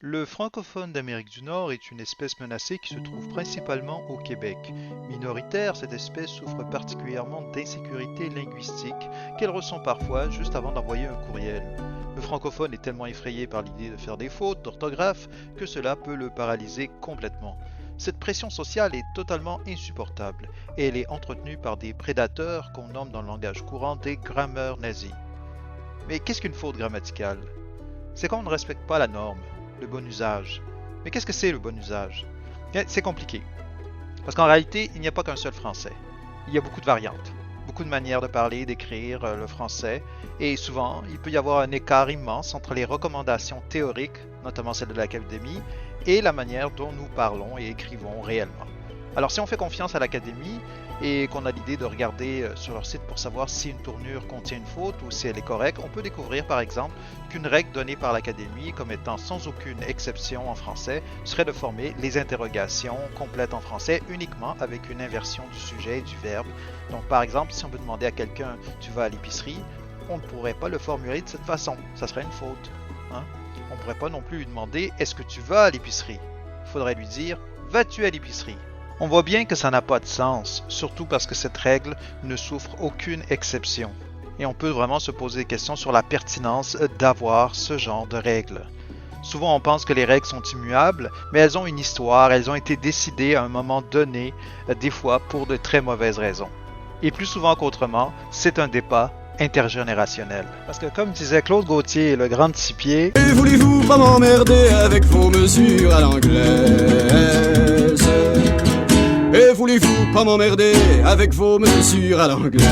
Le francophone d'Amérique du Nord est une espèce menacée qui se trouve principalement au Québec. Minoritaire, cette espèce souffre particulièrement d'insécurité linguistique qu'elle ressent parfois juste avant d'envoyer un courriel. Le francophone est tellement effrayé par l'idée de faire des fautes d'orthographe que cela peut le paralyser complètement. Cette pression sociale est totalement insupportable et elle est entretenue par des prédateurs qu'on nomme dans le langage courant des grammeurs nazis. Mais qu'est-ce qu'une faute grammaticale? C'est quand on ne respecte pas la norme, le bon usage. Mais qu'est-ce que c'est le bon usage? Bien, c'est compliqué. Parce qu'en réalité, il n'y a pas qu'un seul français. Il y a beaucoup de variantes, beaucoup de manières de parler, d'écrire le français, et souvent, il peut y avoir un écart immense entre les recommandations théoriques, notamment celles de l'Académie, et la manière dont nous parlons et écrivons réellement. Alors si on fait confiance à l'Académie et qu'on a l'idée de regarder sur leur site pour savoir si une tournure contient une faute ou si elle est correcte, on peut découvrir par exemple qu'une règle donnée par l'Académie comme étant sans aucune exception en français serait de former les interrogations complètes en français uniquement avec une inversion du sujet et du verbe. Donc par exemple, si on veut demander à quelqu'un « tu vas à l'épicerie », on ne pourrait pas le formuler de cette façon, ça serait une faute. Hein? On ne pourrait pas non plus lui demander « est-ce que tu vas à l'épicerie ?» Il faudrait lui dire « vas-tu à l'épicerie ?» On voit bien que ça n'a pas de sens, surtout parce que cette règle ne souffre aucune exception. Et on peut vraiment se poser des questions sur la pertinence d'avoir ce genre de règles. Souvent on pense que les règles sont immuables, mais elles ont une histoire, elles ont été décidées à un moment donné, des fois pour de très mauvaises raisons. Et plus souvent qu'autrement, c'est un débat intergénérationnel. Parce que comme disait Claude Gauthier, le grand de 6 pieds, et voulez-vous pas m'emmerder avec vos mesures à l'anglaise? Et voulez-vous pas m'emmerder avec vos mesures à l'anglaise?